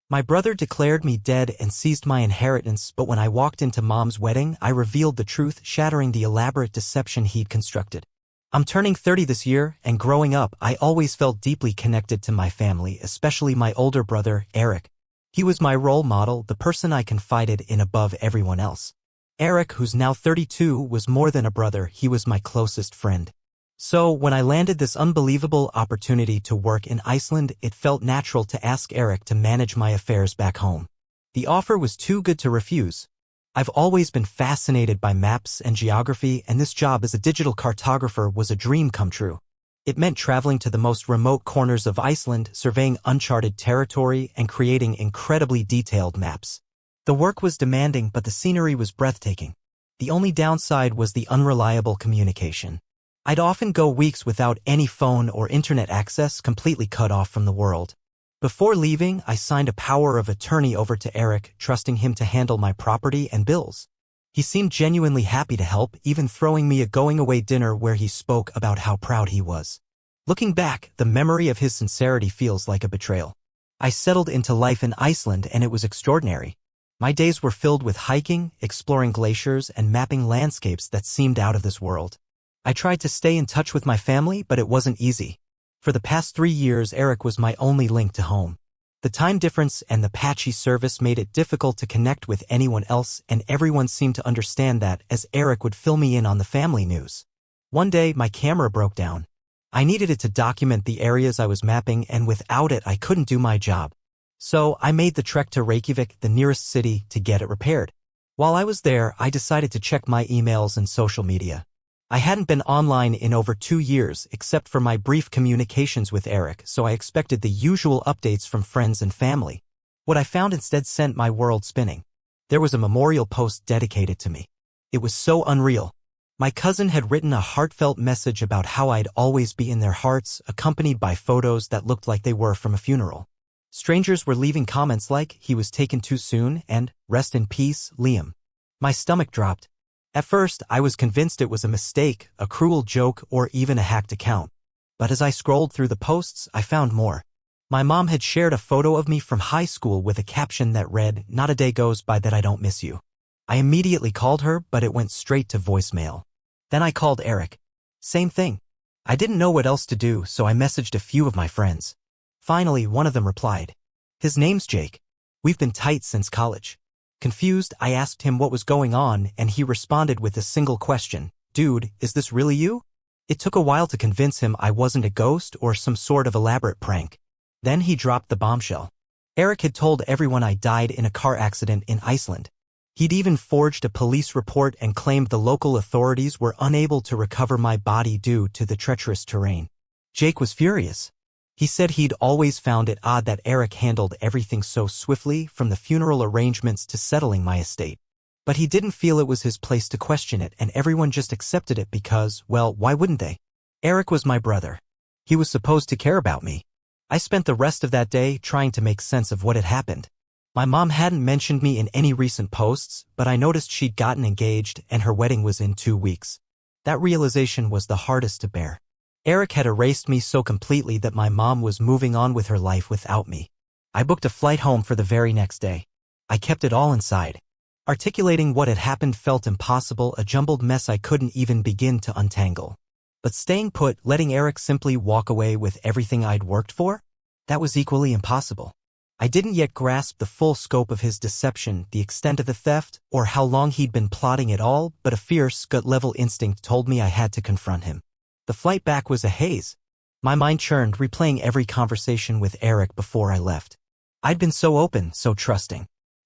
My brother declared me dead and seized my inheritance, but when I walked into Mom's wedding, I revealed the truth, shattering the elaborate deception he'd constructed. I'm turning 30 this year, and growing up, I always felt deeply connected to my family, especially my older brother, Eric. He was my role model, the person I confided in above everyone else. Eric, who's now 32, was more than a brother, he was my closest friend. So, when I landed this unbelievable opportunity to work in Iceland, it felt natural to ask Eric to manage my affairs back home. The offer was too good to refuse. I've always been fascinated by maps and geography, and this job as a digital cartographer was a dream come true. It meant traveling to the most remote corners of Iceland, surveying uncharted territory, and creating incredibly detailed maps. The work was demanding, but the scenery was breathtaking. The only downside was the unreliable communication. I'd often go weeks without any phone or internet access, completely cut off from the world. Before leaving, I signed a power of attorney over to Eric, trusting him to handle my property and bills. He seemed genuinely happy to help, even throwing me a going-away dinner where he spoke about how proud he was. Looking back, the memory of his sincerity feels like a betrayal. I settled into life in Iceland, and it was extraordinary. My days were filled with hiking, exploring glaciers, and mapping landscapes that seemed out of this world. I tried to stay in touch with my family, but it wasn't easy. For the past 3 years, Eric was my only link to home. The time difference and the patchy service made it difficult to connect with anyone else, and everyone seemed to understand that, as Eric would fill me in on the family news. One day, my camera broke down. I needed it to document the areas I was mapping, and without it, I couldn't do my job. So, I made the trek to Reykjavik, the nearest city, to get it repaired. While I was there, I decided to check my emails and social media. I hadn't been online in over 2 years, except for my brief communications with Eric, so I expected the usual updates from friends and family. What I found instead sent my world spinning. There was a memorial post dedicated to me. It was so unreal. My cousin had written a heartfelt message about how I'd always be in their hearts, accompanied by photos that looked like they were from a funeral. Strangers were leaving comments like, "He was taken too soon," and "Rest in peace, Liam." My stomach dropped. At first, I was convinced it was a mistake, a cruel joke, or even a hacked account. But as I scrolled through the posts, I found more. My mom had shared a photo of me from high school with a caption that read, "Not a day goes by that I don't miss you." I immediately called her, but it went straight to voicemail. Then I called Eric. Same thing. I didn't know what else to do, so I messaged a few of my friends. Finally, one of them replied. His name's Jake. We've been tight since college. Confused, I asked him what was going on, and he responded with a single question. "Dude, is this really you?" It took a while to convince him I wasn't a ghost or some sort of elaborate prank. Then he dropped the bombshell. Eric had told everyone I died in a car accident in Iceland. He'd even forged a police report and claimed the local authorities were unable to recover my body due to the treacherous terrain. Jake was furious. He said he'd always found it odd that Eric handled everything so swiftly, from the funeral arrangements to settling my estate. But he didn't feel it was his place to question it, and everyone just accepted it because, well, why wouldn't they? Eric was my brother. He was supposed to care about me. I spent the rest of that day trying to make sense of what had happened. My mom hadn't mentioned me in any recent posts, but I noticed she'd gotten engaged and her wedding was in 2 weeks. That realization was the hardest to bear. Eric had erased me so completely that my mom was moving on with her life without me. I booked a flight home for the very next day. I kept it all inside. Articulating what had happened felt impossible, a jumbled mess I couldn't even begin to untangle. But staying put, letting Eric simply walk away with everything I'd worked for? That was equally impossible. I didn't yet grasp the full scope of his deception, the extent of the theft, or how long he'd been plotting it all, but a fierce, gut-level instinct told me I had to confront him. The flight back was a haze. My mind churned, replaying every conversation with Eric before I left. I'd been so open, so trusting.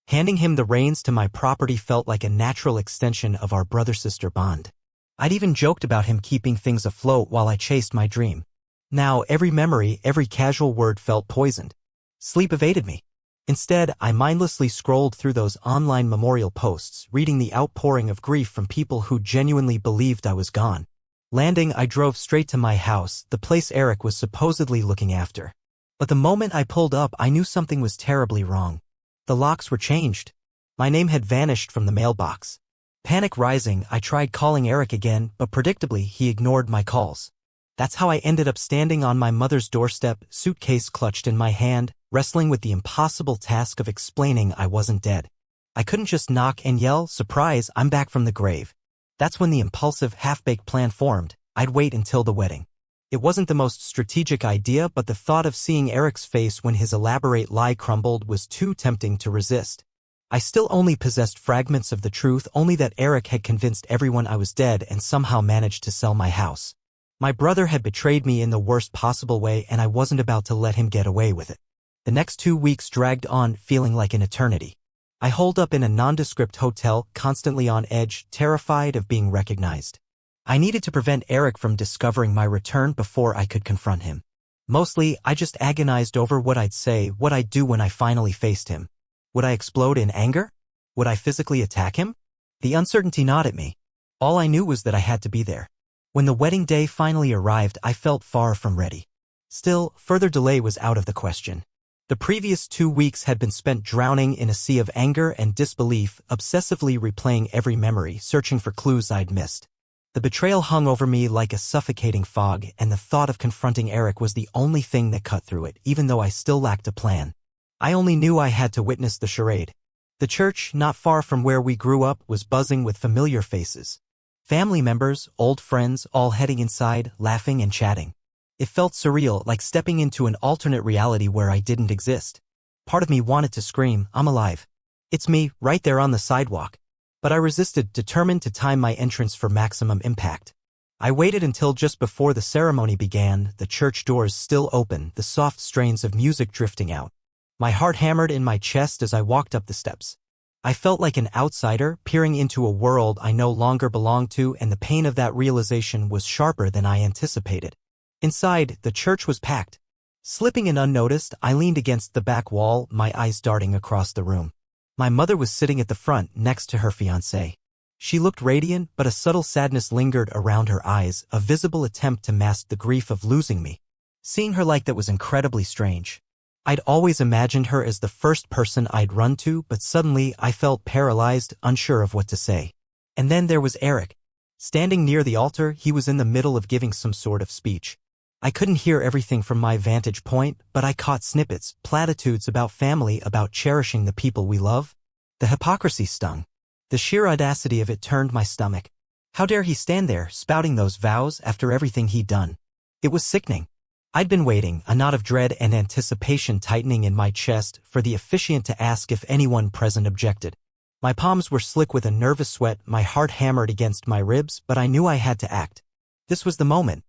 Handing him the reins to my property felt like a natural extension of our brother-sister bond. I'd even joked about him keeping things afloat while I chased my dream. Now, every memory, every casual word felt poisoned. Sleep evaded me. Instead, I mindlessly scrolled through those online memorial posts, reading the outpouring of grief from people who genuinely believed I was gone. Landing, I drove straight to my house, the place Eric was supposedly looking after. But the moment I pulled up, I knew something was terribly wrong. The locks were changed. My name had vanished from the mailbox. Panic rising, I tried calling Eric again, but predictably, he ignored my calls. That's how I ended up standing on my mother's doorstep, suitcase clutched in my hand, wrestling with the impossible task of explaining I wasn't dead. I couldn't just knock and yell, "Surprise, I'm back from the grave." That's when the impulsive, half-baked plan formed. I'd wait until the wedding. It wasn't the most strategic idea, but the thought of seeing Eric's face when his elaborate lie crumbled was too tempting to resist. I still only possessed fragments of the truth, only that Eric had convinced everyone I was dead and somehow managed to sell my house. My brother had betrayed me in the worst possible way, and I wasn't about to let him get away with it. The next 2 weeks dragged on, feeling like an eternity. I holed up in a nondescript hotel, constantly on edge, terrified of being recognized. I needed to prevent Eric from discovering my return before I could confront him. Mostly, I just agonized over what I'd say, what I'd do when I finally faced him. Would I explode in anger? Would I physically attack him? The uncertainty gnawed at me. All I knew was that I had to be there. When the wedding day finally arrived, I felt far from ready. Still, further delay was out of the question. The previous 2 weeks had been spent drowning in a sea of anger and disbelief, obsessively replaying every memory, searching for clues I'd missed. The betrayal hung over me like a suffocating fog, and the thought of confronting Eric was the only thing that cut through it, even though I still lacked a plan. I only knew I had to witness the charade. The church, not far from where we grew up, was buzzing with familiar faces. Family members, old friends, all heading inside, laughing and chatting. It felt surreal, like stepping into an alternate reality where I didn't exist. Part of me wanted to scream, "I'm alive. It's me, right there on the sidewalk." But I resisted, determined to time my entrance for maximum impact. I waited until just before the ceremony began, the church doors still open, the soft strains of music drifting out. My heart hammered in my chest as I walked up the steps. I felt like an outsider, peering into a world I no longer belonged to, and the pain of that realization was sharper than I anticipated. Inside, the church was packed. Slipping in unnoticed, I leaned against the back wall, my eyes darting across the room. My mother was sitting at the front, next to her fiancé. She looked radiant, but a subtle sadness lingered around her eyes, a visible attempt to mask the grief of losing me. Seeing her like that was incredibly strange. I'd always imagined her as the first person I'd run to, but suddenly I felt paralyzed, unsure of what to say. And then there was Eric. Standing near the altar, he was in the middle of giving some sort of speech. I couldn't hear everything from my vantage point, but I caught snippets, platitudes about family, about cherishing the people we love. The hypocrisy stung. The sheer audacity of it turned my stomach. How dare he stand there, spouting those vows after everything he'd done? It was sickening. I'd been waiting, a knot of dread and anticipation tightening in my chest, for the officiant to ask if anyone present objected. My palms were slick with a nervous sweat, my heart hammered against my ribs, but I knew I had to act. This was the moment.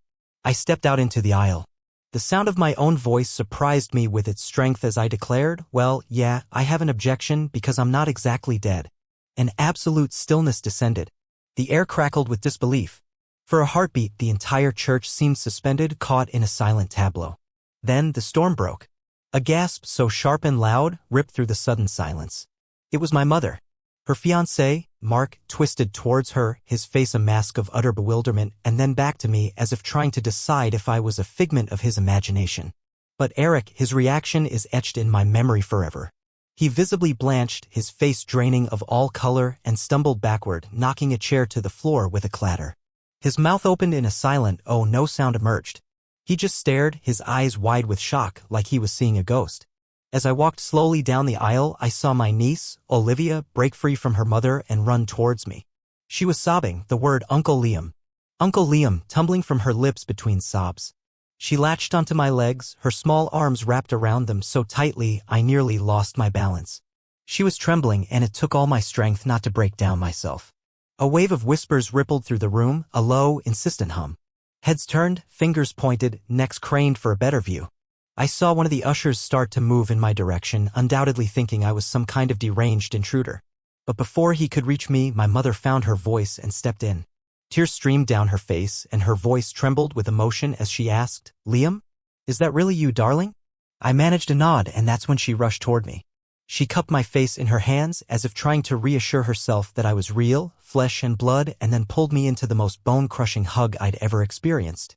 I stepped out into the aisle. The sound of my own voice surprised me with its strength as I declared, "Well, yeah, I have an objection because I'm not exactly dead." An absolute stillness descended. The air crackled with disbelief. For a heartbeat, the entire church seemed suspended, caught in a silent tableau. Then the storm broke. A gasp so sharp and loud ripped through the sudden silence. It was my mother. Her fiancé, Mark, twisted towards her, his face a mask of utter bewilderment, and then back to me as if trying to decide if I was a figment of his imagination. But Eric, his reaction is etched in my memory forever. He visibly blanched, his face draining of all color, and stumbled backward, knocking a chair to the floor with a clatter. His mouth opened in a silent, "Oh," no sound emerged. He just stared, his eyes wide with shock, like he was seeing a ghost. As I walked slowly down the aisle, I saw my niece, Olivia, break free from her mother and run towards me. She was sobbing, the word Uncle Liam. Uncle Liam, tumbling from her lips between sobs. She latched onto my legs, her small arms wrapped around them so tightly I nearly lost my balance. She was trembling, and it took all my strength not to break down myself. A wave of whispers rippled through the room, a low, insistent hum. Heads turned, fingers pointed, necks craned for a better view. I saw one of the ushers start to move in my direction, undoubtedly thinking I was some kind of deranged intruder. But before he could reach me, my mother found her voice and stepped in. Tears streamed down her face, and her voice trembled with emotion as she asked, "Liam? Is that really you, darling?" I managed a nod, and that's when she rushed toward me. She cupped my face in her hands, as if trying to reassure herself that I was real, flesh and blood, and then pulled me into the most bone-crushing hug I'd ever experienced.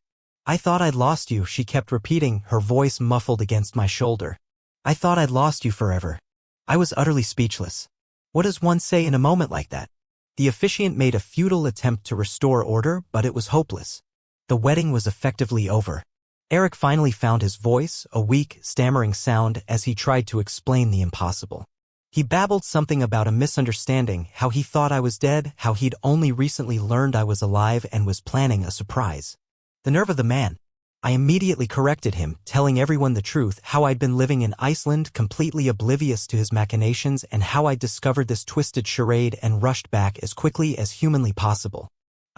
"I thought I'd lost you," she kept repeating, her voice muffled against my shoulder. "I thought I'd lost you forever." I was utterly speechless. What does one say in a moment like that? The officiant made a futile attempt to restore order, but it was hopeless. The wedding was effectively over. Eric finally found his voice, a weak, stammering sound as he tried to explain the impossible. He babbled something about a misunderstanding, how he thought I was dead, how he'd only recently learned I was alive and was planning a surprise. The nerve of the man. I immediately corrected him, telling everyone the truth, how I'd been living in Iceland completely oblivious to his machinations and how I'd discovered this twisted charade and rushed back as quickly as humanly possible.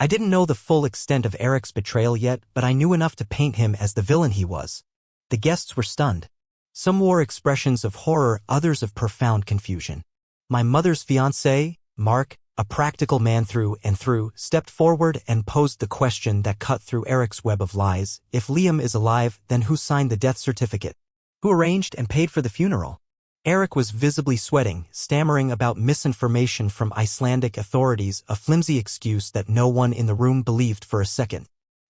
I didn't know the full extent of Eric's betrayal yet, but I knew enough to paint him as the villain he was. The guests were stunned. Some wore expressions of horror, others of profound confusion. My mother's fiancé, Mark, a practical man through and through, stepped forward and posed the question that cut through Eric's web of lies. If Liam is alive, then who signed the death certificate? Who arranged and paid for the funeral? Eric was visibly sweating, stammering about misinformation from Icelandic authorities, a flimsy excuse that no one in the room believed for a second.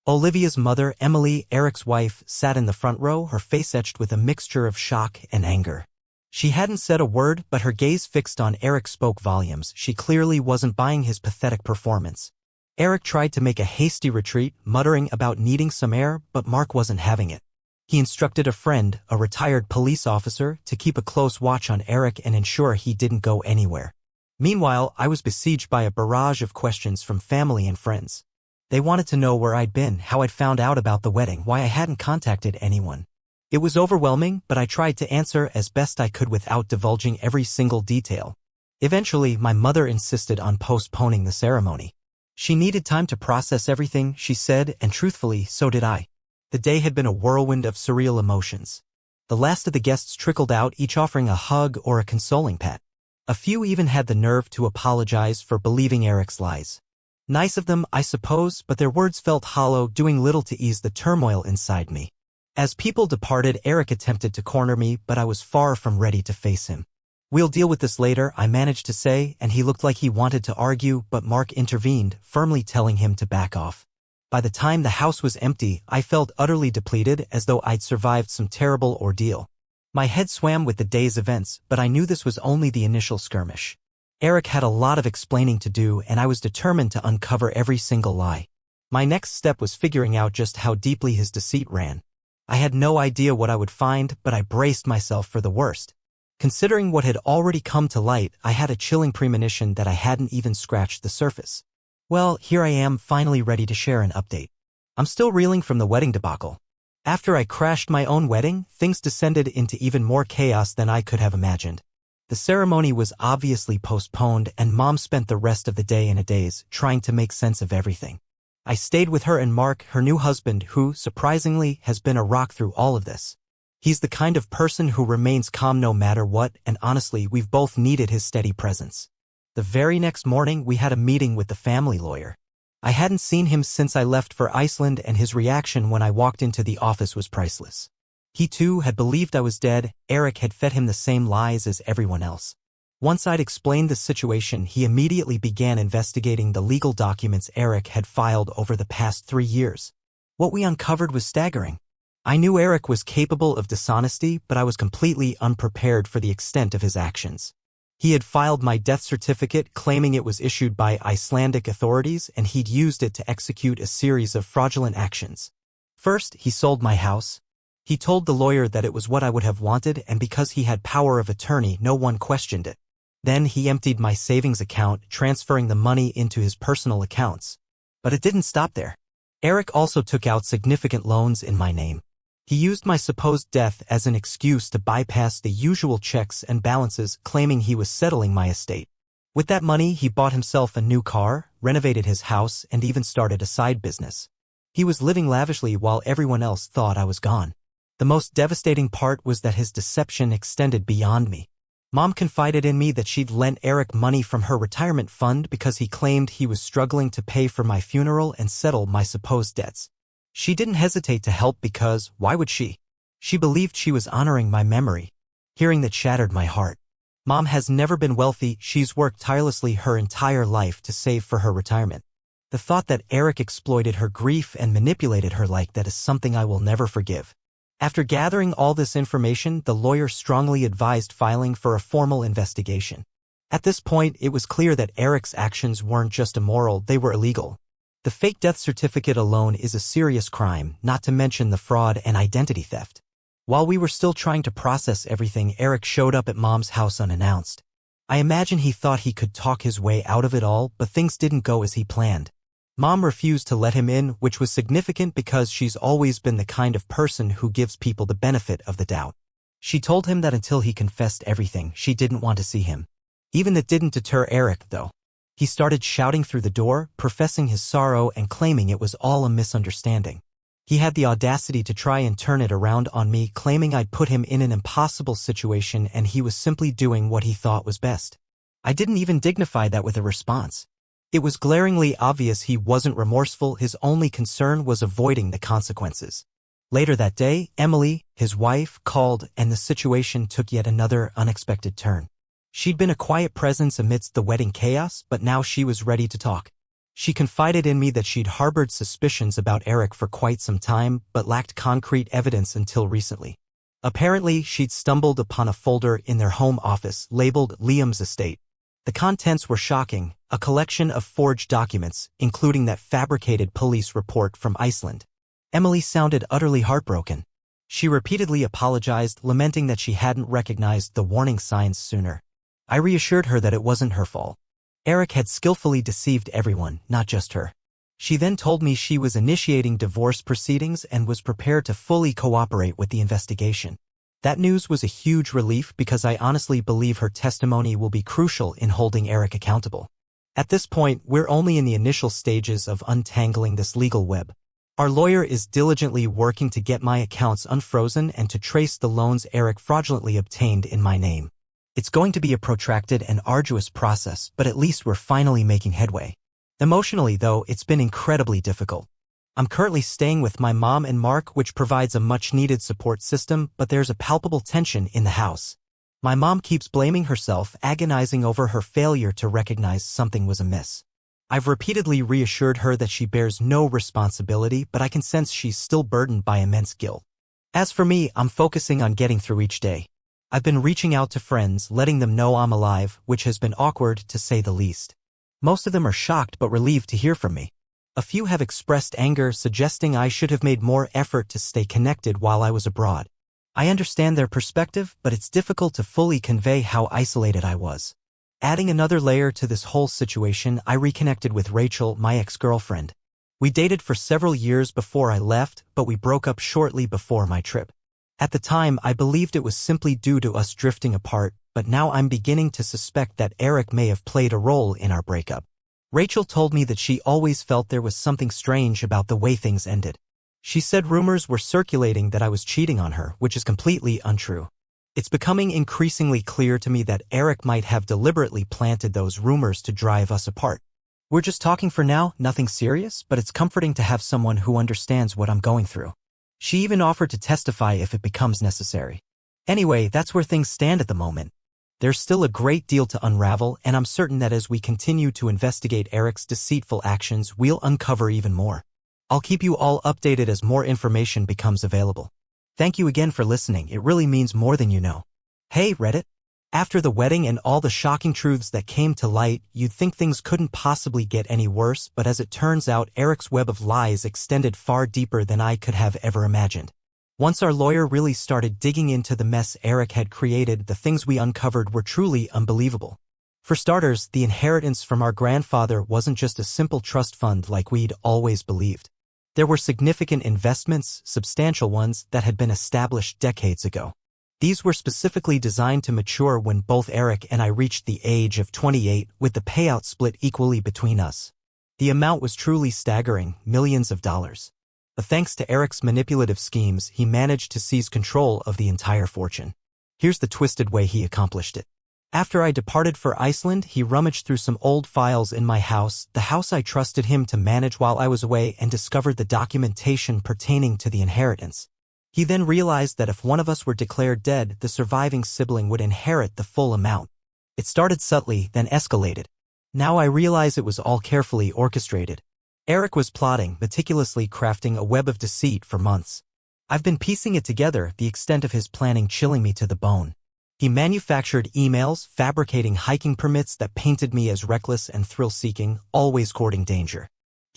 Olivia's mother, Emily, Eric's wife, sat in the front row, her face etched with a mixture of shock and anger. She hadn't said a word, but her gaze fixed on Eric spoke volumes. She clearly wasn't buying his pathetic performance. Eric tried to make a hasty retreat, muttering about needing some air, but Mark wasn't having it. He instructed a friend, a retired police officer, to keep a close watch on Eric and ensure he didn't go anywhere. Meanwhile, I was besieged by a barrage of questions from family and friends. They wanted to know where I'd been, how I'd found out about the wedding, why I hadn't contacted anyone. It was overwhelming, but I tried to answer as best I could without divulging every single detail. Eventually, my mother insisted on postponing the ceremony. She needed time to process everything, she said, and truthfully, so did I. The day had been a whirlwind of surreal emotions. The last of the guests trickled out, each offering a hug or a consoling pat. A few even had the nerve to apologize for believing Eric's lies. Nice of them, I suppose, but their words felt hollow, doing little to ease the turmoil inside me. As people departed, Eric attempted to corner me, but I was far from ready to face him. "We'll deal with this later," I managed to say, and he looked like he wanted to argue, but Mark intervened, firmly telling him to back off. By the time the house was empty, I felt utterly depleted, as though I'd survived some terrible ordeal. My head swam with the day's events, but I knew this was only the initial skirmish. Eric had a lot of explaining to do, and I was determined to uncover every single lie. My next step was figuring out just how deeply his deceit ran. I had no idea what I would find, but I braced myself for the worst. Considering what had already come to light, I had a chilling premonition that I hadn't even scratched the surface. Well, here I am, finally ready to share an update. I'm still reeling from the wedding debacle. After I crashed my own wedding, things descended into even more chaos than I could have imagined. The ceremony was obviously postponed, and Mom spent the rest of the day in a daze, trying to make sense of everything. I stayed with her and Mark, her new husband, who, surprisingly, has been a rock through all of this. He's the kind of person who remains calm no matter what, and honestly, we've both needed his steady presence. The very next morning, we had a meeting with the family lawyer. I hadn't seen him since I left for Iceland, and his reaction when I walked into the office was priceless. He too had believed I was dead. Eric had fed him the same lies as everyone else. Once I'd explained the situation, he immediately began investigating the legal documents Eric had filed over the past 3 years. What we uncovered was staggering. I knew Eric was capable of dishonesty, but I was completely unprepared for the extent of his actions. He had filed my death certificate, claiming it was issued by Icelandic authorities, and he'd used it to execute a series of fraudulent actions. First, he sold my house. He told the lawyer that it was what I would have wanted, and because he had power of attorney, no one questioned it. Then he emptied my savings account, transferring the money into his personal accounts. But it didn't stop there. Eric also took out significant loans in my name. He used my supposed death as an excuse to bypass the usual checks and balances, claiming he was settling my estate. With that money, he bought himself a new car, renovated his house, and even started a side business. He was living lavishly while everyone else thought I was gone. The most devastating part was that his deception extended beyond me. Mom confided in me that she'd lent Eric money from her retirement fund because he claimed he was struggling to pay for my funeral and settle my supposed debts. She didn't hesitate to help because, why would she? She believed she was honoring my memory. Hearing that shattered my heart. Mom has never been wealthy. She's worked tirelessly her entire life to save for her retirement. The thought that Eric exploited her grief and manipulated her like that is something I will never forgive. After gathering all this information, the lawyer strongly advised filing for a formal investigation. At this point, it was clear that Eric's actions weren't just immoral, they were illegal. The fake death certificate alone is a serious crime, not to mention the fraud and identity theft. While we were still trying to process everything, Eric showed up at Mom's house unannounced. I imagine he thought he could talk his way out of it all, but things didn't go as he planned. Mom refused to let him in, which was significant because she's always been the kind of person who gives people the benefit of the doubt. She told him that until he confessed everything, she didn't want to see him. Even that didn't deter Eric, though. He started shouting through the door, professing his sorrow and claiming it was all a misunderstanding. He had the audacity to try and turn it around on me, claiming I'd put him in an impossible situation and he was simply doing what he thought was best. I didn't even dignify that with a response. It was glaringly obvious he wasn't remorseful, his only concern was avoiding the consequences. Later that day, Emily, his wife, called and the situation took yet another unexpected turn. She'd been a quiet presence amidst the wedding chaos, but now she was ready to talk. She confided in me that she'd harbored suspicions about Eric for quite some time, but lacked concrete evidence until recently. Apparently, she'd stumbled upon a folder in their home office labeled Liam's estate. The contents were shocking, a collection of forged documents, including that fabricated police report from Iceland. Emily sounded utterly heartbroken. She repeatedly apologized, lamenting that she hadn't recognized the warning signs sooner. I reassured her that it wasn't her fault. Eric had skillfully deceived everyone, not just her. She then told me she was initiating divorce proceedings and was prepared to fully cooperate with the investigation. That news was a huge relief because I honestly believe her testimony will be crucial in holding Eric accountable. At this point, we're only in the initial stages of untangling this legal web. Our lawyer is diligently working to get my accounts unfrozen and to trace the loans Eric fraudulently obtained in my name. It's going to be a protracted and arduous process, but at least we're finally making headway. Emotionally, though, it's been incredibly difficult. I'm currently staying with my mom and Mark, which provides a much-needed support system, but there's a palpable tension in the house. My mom keeps blaming herself, agonizing over her failure to recognize something was amiss. I've repeatedly reassured her that she bears no responsibility, but I can sense she's still burdened by immense guilt. As for me, I'm focusing on getting through each day. I've been reaching out to friends, letting them know I'm alive, which has been awkward to say the least. Most of them are shocked but relieved to hear from me. A few have expressed anger, suggesting I should have made more effort to stay connected while I was abroad. I understand their perspective, but it's difficult to fully convey how isolated I was. Adding another layer to this whole situation, I reconnected with Rachel, my ex-girlfriend. We dated for several years before I left, but we broke up shortly before my trip. At the time, I believed it was simply due to us drifting apart, but now I'm beginning to suspect that Eric may have played a role in our breakup. Rachel told me that she always felt there was something strange about the way things ended. She said rumors were circulating that I was cheating on her, which is completely untrue. It's becoming increasingly clear to me that Eric might have deliberately planted those rumors to drive us apart. We're just talking for now, nothing serious, but it's comforting to have someone who understands what I'm going through. She even offered to testify if it becomes necessary. Anyway, that's where things stand at the moment. There's still a great deal to unravel, and I'm certain that as we continue to investigate Eric's deceitful actions, we'll uncover even more. I'll keep you all updated as more information becomes available. Thank you again for listening, it really means more than you know. Hey, Reddit! After the wedding and all the shocking truths that came to light, you'd think things couldn't possibly get any worse, but as it turns out, Eric's web of lies extended far deeper than I could have ever imagined. Once our lawyer really started digging into the mess Eric had created, the things we uncovered were truly unbelievable. For starters, the inheritance from our grandfather wasn't just a simple trust fund like we'd always believed. There were significant investments, substantial ones, that had been established decades ago. These were specifically designed to mature when both Eric and I reached the age of 28, with the payout split equally between us. The amount was truly staggering, millions of dollars. But thanks to Eric's manipulative schemes, he managed to seize control of the entire fortune. Here's the twisted way he accomplished it. After I departed for Iceland, he rummaged through some old files in my house, the house I trusted him to manage while I was away, and discovered the documentation pertaining to the inheritance. He then realized that if one of us were declared dead, the surviving sibling would inherit the full amount. It started subtly, then escalated. Now I realize it was all carefully orchestrated. Eric was plotting, meticulously crafting a web of deceit for months. I've been piecing it together, the extent of his planning chilling me to the bone. He manufactured emails, fabricating hiking permits that painted me as reckless and thrill-seeking, always courting danger.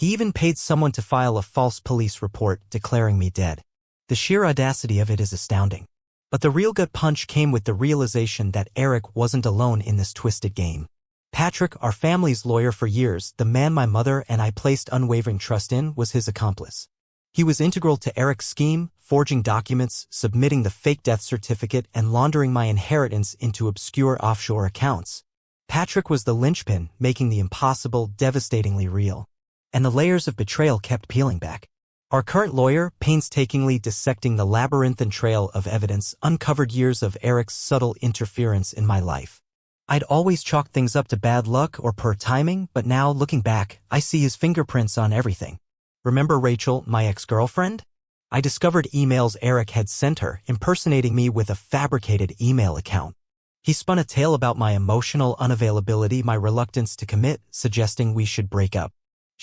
He even paid someone to file a false police report declaring me dead. The sheer audacity of it is astounding. But the real gut punch came with the realization that Eric wasn't alone in this twisted game. Patrick, our family's lawyer for years, the man my mother and I placed unwavering trust in, was his accomplice. He was integral to Eric's scheme, forging documents, submitting the fake death certificate, and laundering my inheritance into obscure offshore accounts. Patrick was the linchpin, making the impossible devastatingly real. And the layers of betrayal kept peeling back. Our current lawyer, painstakingly dissecting the labyrinthine trail of evidence, uncovered years of Eric's subtle interference in my life. I'd always chalked things up to bad luck or poor timing, but now, looking back, I see his fingerprints on everything. Remember Rachel, my ex-girlfriend? I discovered emails Eric had sent her, impersonating me with a fabricated email account. He spun a tale about my emotional unavailability, my reluctance to commit, suggesting we should break up.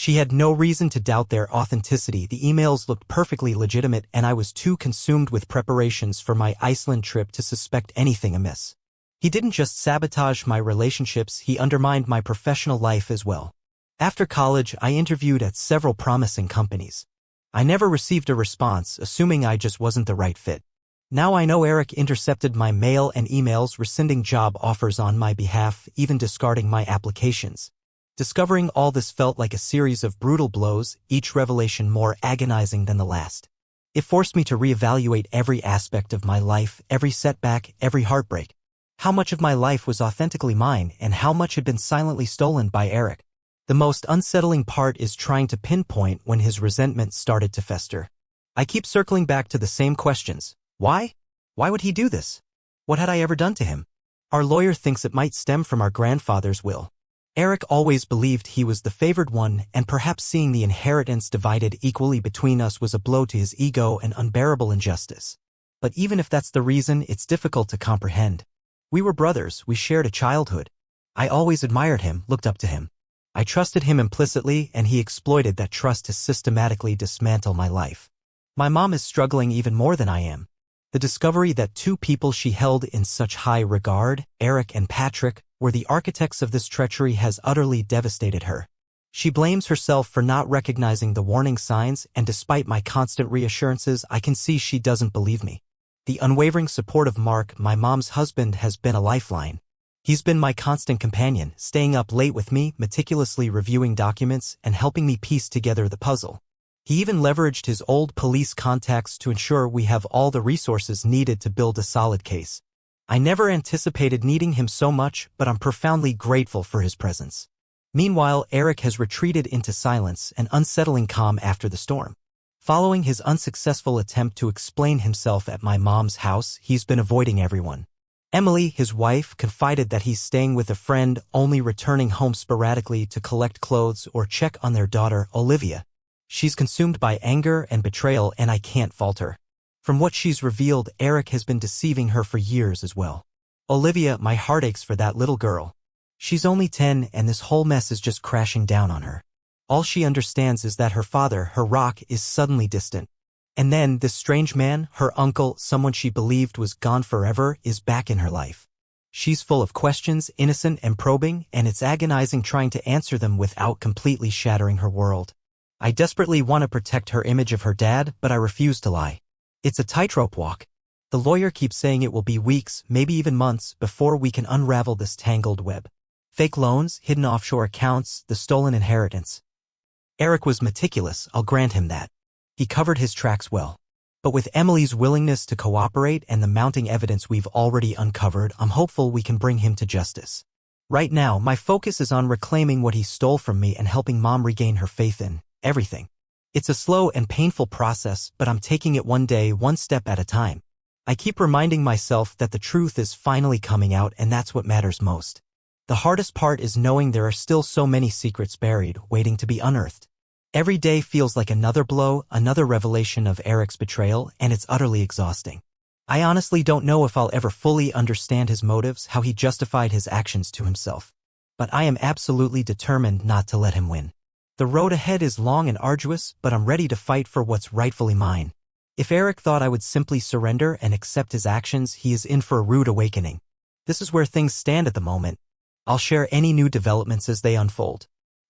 She had no reason to doubt their authenticity. The emails looked perfectly legitimate, and I was too consumed with preparations for my Iceland trip to suspect anything amiss. He didn't just sabotage my relationships, he undermined my professional life as well. After college, I interviewed at several promising companies. I never received a response, assuming I just wasn't the right fit. Now I know Eric intercepted my mail and emails, rescinding job offers on my behalf, even discarding my applications. Discovering all this felt like a series of brutal blows, each revelation more agonizing than the last. It forced me to reevaluate every aspect of my life, every setback, every heartbreak. How much of my life was authentically mine, and how much had been silently stolen by Eric? The most unsettling part is trying to pinpoint when his resentment started to fester. I keep circling back to the same questions. Why? Why would he do this? What had I ever done to him? Our lawyer thinks it might stem from our grandfather's will. Eric always believed he was the favored one, and perhaps seeing the inheritance divided equally between us was a blow to his ego and unbearable injustice. But even if that's the reason, it's difficult to comprehend. We were brothers, we shared a childhood. I always admired him, looked up to him. I trusted him implicitly, and he exploited that trust to systematically dismantle my life. My mom is struggling even more than I am. The discovery that two people she held in such high regard, Eric and Patrick, were the architects of this treachery has utterly devastated her. She blames herself for not recognizing the warning signs, and despite my constant reassurances, I can see she doesn't believe me. The unwavering support of Mark, my mom's husband, has been a lifeline. He's been my constant companion, staying up late with me, meticulously reviewing documents, and helping me piece together the puzzle. He even leveraged his old police contacts to ensure we have all the resources needed to build a solid case. I never anticipated needing him so much, but I'm profoundly grateful for his presence. Meanwhile, Eric has retreated into silence, an unsettling calm after the storm. Following his unsuccessful attempt to explain himself at my mom's house, he's been avoiding everyone. Emily, his wife, confided that he's staying with a friend, only returning home sporadically to collect clothes or check on their daughter, Olivia. She's consumed by anger and betrayal, and I can't fault her. From what she's revealed, Eric has been deceiving her for years as well. Olivia, my heart aches for that little girl. She's only 10, and this whole mess is just crashing down on her. All she understands is that her father, her rock, is suddenly distant. And then, this strange man, her uncle, someone she believed was gone forever, is back in her life. She's full of questions, innocent and probing, and it's agonizing trying to answer them without completely shattering her world. I desperately want to protect her image of her dad, but I refuse to lie. It's a tightrope walk. The lawyer keeps saying it will be weeks, maybe even months, before we can unravel this tangled web. Fake loans, hidden offshore accounts, the stolen inheritance. Eric was meticulous, I'll grant him that. He covered his tracks well. But with Emily's willingness to cooperate and the mounting evidence we've already uncovered, I'm hopeful we can bring him to justice. Right now, my focus is on reclaiming what he stole from me and helping Mom regain her faith in everything. It's a slow and painful process, but I'm taking it one day, one step at a time. I keep reminding myself that the truth is finally coming out, and that's what matters most. The hardest part is knowing there are still so many secrets buried, waiting to be unearthed. Every day feels like another blow, another revelation of Eric's betrayal, and it's utterly exhausting. I honestly don't know if I'll ever fully understand his motives, how he justified his actions to himself. But I am absolutely determined not to let him win. The road ahead is long and arduous, but I'm ready to fight for what's rightfully mine. If Eric thought I would simply surrender and accept his actions, he is in for a rude awakening. This is where things stand at the moment. I'll share any new developments as they unfold.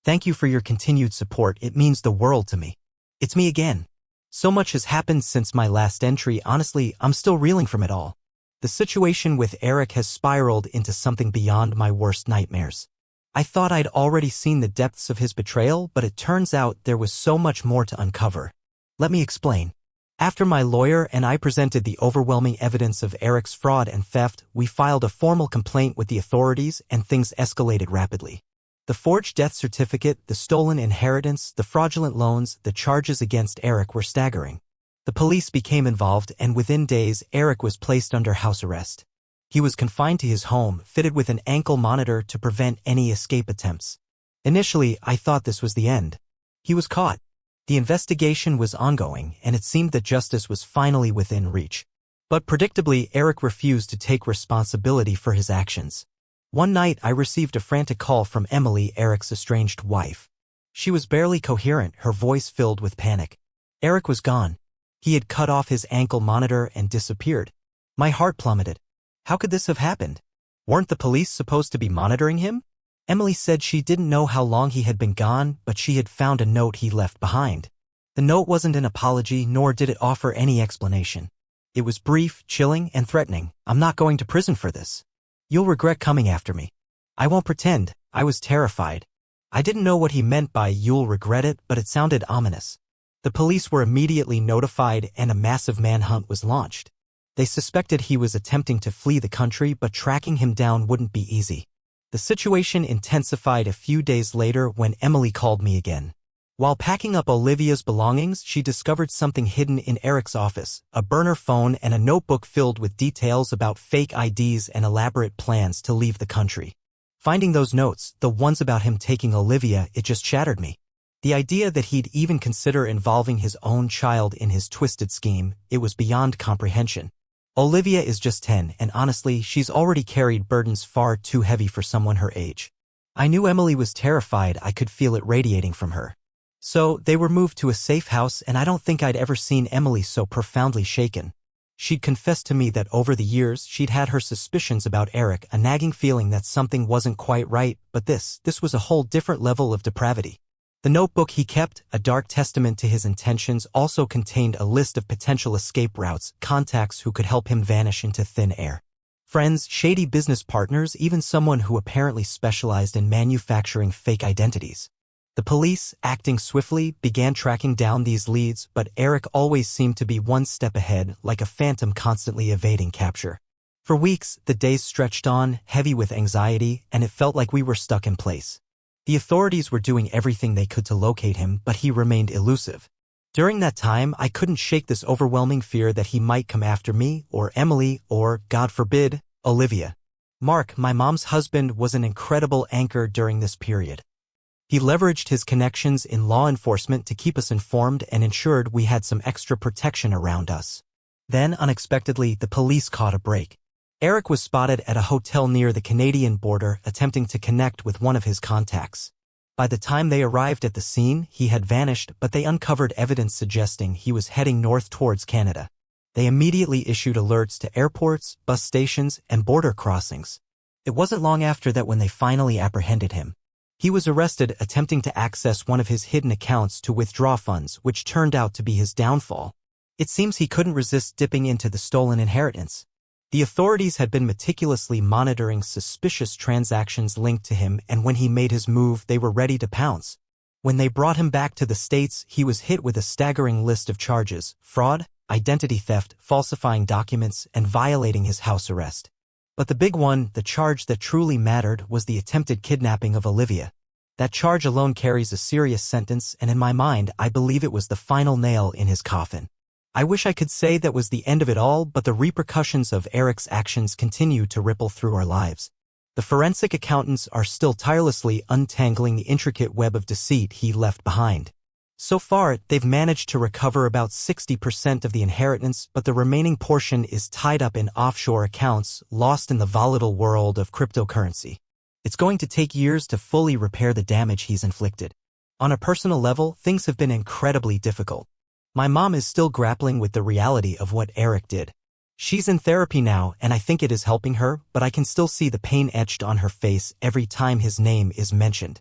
Thank you for your continued support, it means the world to me. It's me again. So much has happened since my last entry, honestly, I'm still reeling from it all. The situation with Eric has spiraled into something beyond my worst nightmares. I thought I'd already seen the depths of his betrayal, but it turns out there was so much more to uncover. Let me explain. After my lawyer and I presented the overwhelming evidence of Eric's fraud and theft, we filed a formal complaint with the authorities and things escalated rapidly. The forged death certificate, the stolen inheritance, the fraudulent loans, the charges against Eric were staggering. The police became involved and within days Eric was placed under house arrest. He was confined to his home, fitted with an ankle monitor to prevent any escape attempts. Initially, I thought this was the end. He was caught. The investigation was ongoing, and it seemed that justice was finally within reach. But predictably, Eric refused to take responsibility for his actions. One night, I received a frantic call from Emily, Eric's estranged wife. She was barely coherent, her voice filled with panic. Eric was gone. He had cut off his ankle monitor and disappeared. My heart plummeted. How could this have happened? Weren't the police supposed to be monitoring him? Emily said she didn't know how long he had been gone, but she had found a note he left behind. The note wasn't an apology, nor did it offer any explanation. It was brief, chilling, and threatening. I'm not going to prison for this. You'll regret coming after me. I won't pretend. I was terrified. I didn't know what he meant by you'll regret it, but it sounded ominous. The police were immediately notified and a massive manhunt was launched. They suspected he was attempting to flee the country, but tracking him down wouldn't be easy. The situation intensified a few days later when Emily called me again. While packing up Olivia's belongings, she discovered something hidden in Eric's office, a burner phone and a notebook filled with details about fake IDs and elaborate plans to leave the country. Finding those notes, the ones about him taking Olivia, it just shattered me. The idea that he'd even consider involving his own child in his twisted scheme, it was beyond comprehension. Olivia is just 10, and honestly, she's already carried burdens far too heavy for someone her age. I knew Emily was terrified, I could feel it radiating from her. So, they were moved to a safe house, and I don't think I'd ever seen Emily so profoundly shaken. She'd confessed to me that over the years, she'd had her suspicions about Eric, a nagging feeling that something wasn't quite right, but this was a whole different level of depravity. The notebook he kept, a dark testament to his intentions, also contained a list of potential escape routes, contacts who could help him vanish into thin air. Friends, shady business partners, even someone who apparently specialized in manufacturing fake identities. The police, acting swiftly, began tracking down these leads, but Eric always seemed to be one step ahead, like a phantom constantly evading capture. For weeks, the days stretched on, heavy with anxiety, and it felt like we were stuck in place. The authorities were doing everything they could to locate him, but he remained elusive. During that time, I couldn't shake this overwhelming fear that he might come after me, or Emily, or, God forbid, Olivia. Mark, my mom's husband, was an incredible anchor during this period. He leveraged his connections in law enforcement to keep us informed and ensured we had some extra protection around us. Then, unexpectedly, the police caught a break. Eric was spotted at a hotel near the Canadian border attempting to connect with one of his contacts. By the time they arrived at the scene, he had vanished, but they uncovered evidence suggesting he was heading north towards Canada. They immediately issued alerts to airports, bus stations, and border crossings. It wasn't long after that when they finally apprehended him. He was arrested attempting to access one of his hidden accounts to withdraw funds, which turned out to be his downfall. It seems he couldn't resist dipping into the stolen inheritance. The authorities had been meticulously monitoring suspicious transactions linked to him, and when he made his move, they were ready to pounce. When they brought him back to the States, he was hit with a staggering list of charges: fraud, identity theft, falsifying documents, and violating his house arrest. But the big one, the charge that truly mattered, was the attempted kidnapping of Olivia. That charge alone carries a serious sentence, and in my mind, I believe it was the final nail in his coffin. I wish I could say that was the end of it all, but the repercussions of Eric's actions continue to ripple through our lives. The forensic accountants are still tirelessly untangling the intricate web of deceit he left behind. So far, they've managed to recover about 60% of the inheritance, but the remaining portion is tied up in offshore accounts, lost in the volatile world of cryptocurrency. It's going to take years to fully repair the damage he's inflicted. On a personal level, things have been incredibly difficult. My mom is still grappling with the reality of what Eric did. She's in therapy now, and I think it is helping her, but I can still see the pain etched on her face every time his name is mentioned.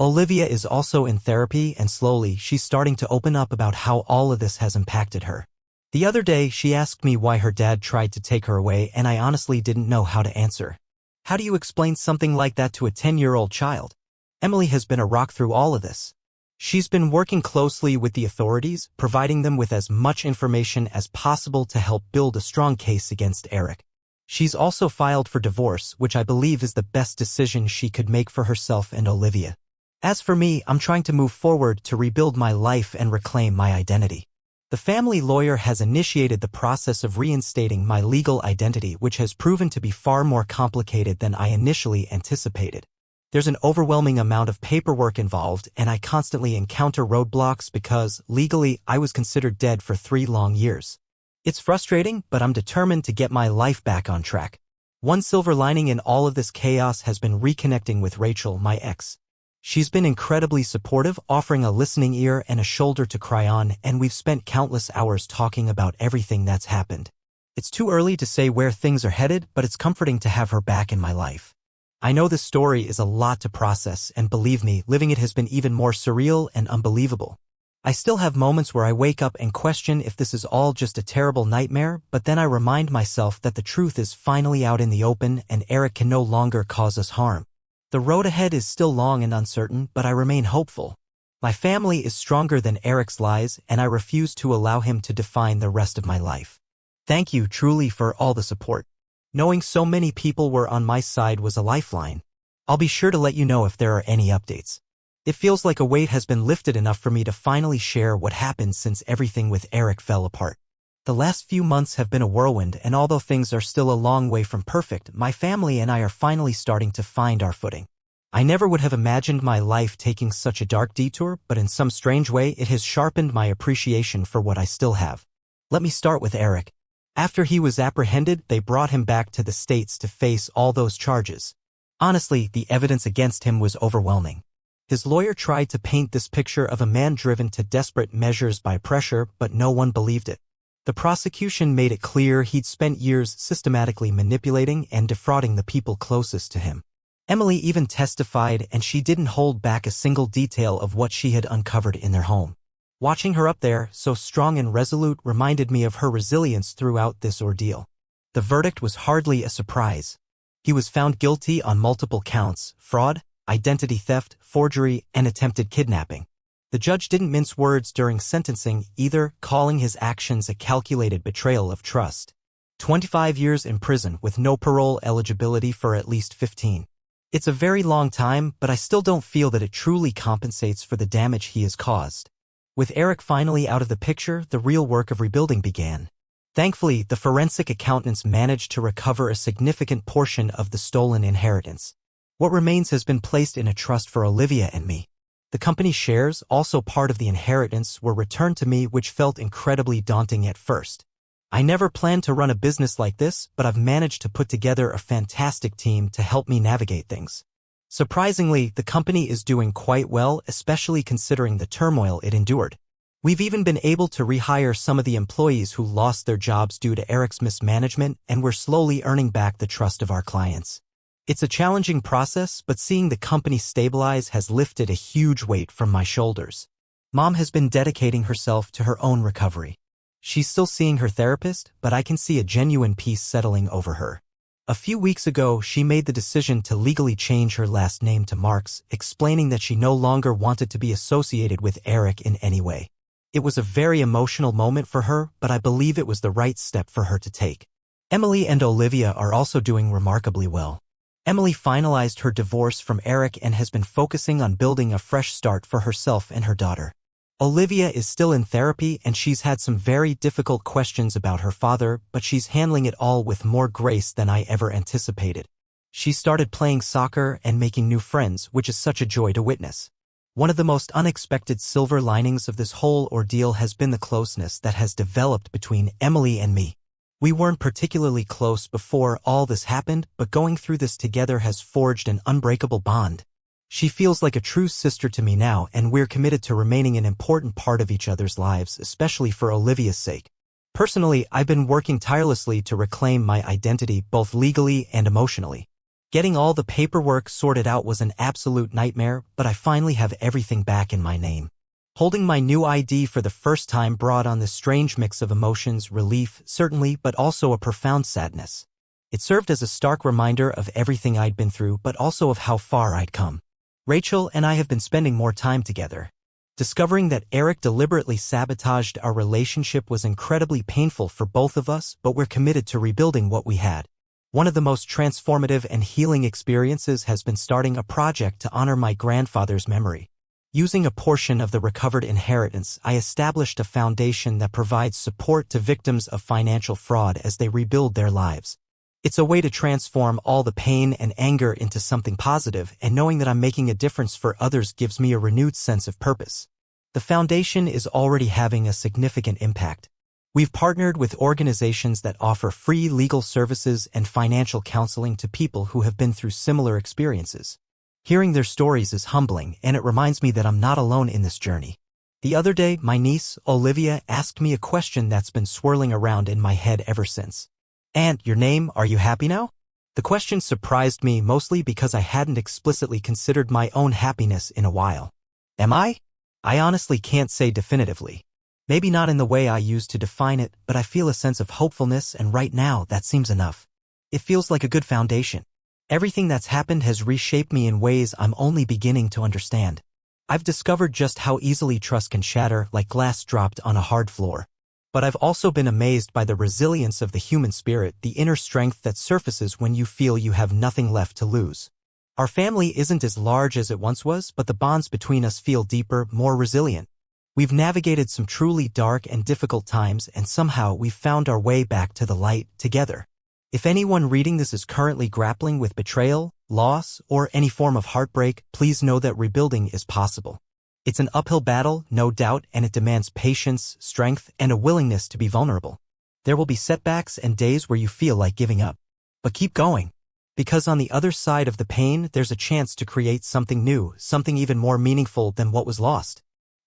Olivia is also in therapy and slowly she's starting to open up about how all of this has impacted her. The other day, she asked me why her dad tried to take her away and I honestly didn't know how to answer. How do you explain something like that to a 10-year-old child? Emily has been a rock through all of this. She's been working closely with the authorities, providing them with as much information as possible to help build a strong case against Eric. She's also filed for divorce, which I believe is the best decision she could make for herself and Olivia. As for me, I'm trying to move forward to rebuild my life and reclaim my identity. The family lawyer has initiated the process of reinstating my legal identity, which has proven to be far more complicated than I initially anticipated. There's an overwhelming amount of paperwork involved, and I constantly encounter roadblocks because, legally, I was considered dead for 3 long years. It's frustrating, but I'm determined to get my life back on track. One silver lining in all of this chaos has been reconnecting with Rachel, my ex. She's been incredibly supportive, offering a listening ear and a shoulder to cry on, and we've spent countless hours talking about everything that's happened. It's too early to say where things are headed, but it's comforting to have her back in my life. I know this story is a lot to process, and believe me, living it has been even more surreal and unbelievable. I still have moments where I wake up and question if this is all just a terrible nightmare, but then I remind myself that the truth is finally out in the open and Eric can no longer cause us harm. The road ahead is still long and uncertain, but I remain hopeful. My family is stronger than Eric's lies, and I refuse to allow him to define the rest of my life. Thank you truly for all the support. Knowing so many people were on my side was a lifeline. I'll be sure to let you know if there are any updates. It feels like a weight has been lifted enough for me to finally share what happened since everything with Eric fell apart. The last few months have been a whirlwind, and although things are still a long way from perfect, my family and I are finally starting to find our footing. I never would have imagined my life taking such a dark detour, but in some strange way it has sharpened my appreciation for what I still have. Let me start with Eric. After he was apprehended, they brought him back to the States to face all those charges. Honestly, the evidence against him was overwhelming. His lawyer tried to paint this picture of a man driven to desperate measures by pressure, but no one believed it. The prosecution made it clear he'd spent years systematically manipulating and defrauding the people closest to him. Emily even testified, and she didn't hold back a single detail of what she had uncovered in their home. Watching her up there, so strong and resolute, reminded me of her resilience throughout this ordeal. The verdict was hardly a surprise. He was found guilty on multiple counts: fraud, identity theft, forgery, and attempted kidnapping. The judge didn't mince words during sentencing either, calling his actions a calculated betrayal of trust. 25 years in prison with no parole eligibility for at least 15. It's a very long time, but I still don't feel that it truly compensates for the damage he has caused. With Eric finally out of the picture, the real work of rebuilding began. Thankfully, the forensic accountants managed to recover a significant portion of the stolen inheritance. What remains has been placed in a trust for Olivia and me. The company's shares, also part of the inheritance, were returned to me, which felt incredibly daunting at first. I never planned to run a business like this, but I've managed to put together a fantastic team to help me navigate things. Surprisingly, the company is doing quite well, especially considering the turmoil it endured. We've even been able to rehire some of the employees who lost their jobs due to Eric's mismanagement, and we're slowly earning back the trust of our clients. It's a challenging process, but seeing the company stabilize has lifted a huge weight from my shoulders. Mom has been dedicating herself to her own recovery. She's still seeing her therapist, but I can see a genuine peace settling over her. A few weeks ago, she made the decision to legally change her last name to Marks, explaining that she no longer wanted to be associated with Eric in any way. It was a very emotional moment for her, but I believe it was the right step for her to take. Emily and Olivia are also doing remarkably well. Emily finalized her divorce from Eric and has been focusing on building a fresh start for herself and her daughter. Olivia is still in therapy and she's had some very difficult questions about her father, but she's handling it all with more grace than I ever anticipated. She started playing soccer and making new friends, which is such a joy to witness. One of the most unexpected silver linings of this whole ordeal has been the closeness that has developed between Emily and me. We weren't particularly close before all this happened, but going through this together has forged an unbreakable bond. She feels like a true sister to me now, and we're committed to remaining an important part of each other's lives, especially for Olivia's sake. Personally, I've been working tirelessly to reclaim my identity both legally and emotionally. Getting all the paperwork sorted out was an absolute nightmare, but I finally have everything back in my name. Holding my new ID for the first time brought on this strange mix of emotions, relief, certainly, but also a profound sadness. It served as a stark reminder of everything I'd been through, but also of how far I'd come. Rachel and I have been spending more time together. Discovering that Eric deliberately sabotaged our relationship was incredibly painful for both of us, but we're committed to rebuilding what we had. One of the most transformative and healing experiences has been starting a project to honor my grandfather's memory. Using a portion of the recovered inheritance, I established a foundation that provides support to victims of financial fraud as they rebuild their lives. It's a way to transform all the pain and anger into something positive, and knowing that I'm making a difference for others gives me a renewed sense of purpose. The foundation is already having a significant impact. We've partnered with organizations that offer free legal services and financial counseling to people who have been through similar experiences. Hearing their stories is humbling, and it reminds me that I'm not alone in this journey. The other day, my niece, Olivia, asked me a question that's been swirling around in my head ever since. "Aunt, your name, are you happy now?" The question surprised me mostly because I hadn't explicitly considered my own happiness in a while. Am I? I honestly can't say definitively. Maybe not in the way I used to define it, but I feel a sense of hopefulness, and right now that seems enough. It feels like a good foundation. Everything that's happened has reshaped me in ways I'm only beginning to understand. I've discovered just how easily trust can shatter like glass dropped on a hard floor. But I've also been amazed by the resilience of the human spirit, the inner strength that surfaces when you feel you have nothing left to lose. Our family isn't as large as it once was, but the bonds between us feel deeper, more resilient. We've navigated some truly dark and difficult times, and somehow we've found our way back to the light, together. If anyone reading this is currently grappling with betrayal, loss, or any form of heartbreak, please know that rebuilding is possible. It's an uphill battle, no doubt, and it demands patience, strength, and a willingness to be vulnerable. There will be setbacks and days where you feel like giving up. But keep going. Because on the other side of the pain, there's a chance to create something new, something even more meaningful than what was lost.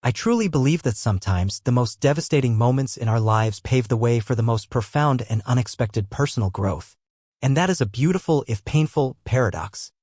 I truly believe that sometimes the most devastating moments in our lives pave the way for the most profound and unexpected personal growth. And that is a beautiful, if painful, paradox.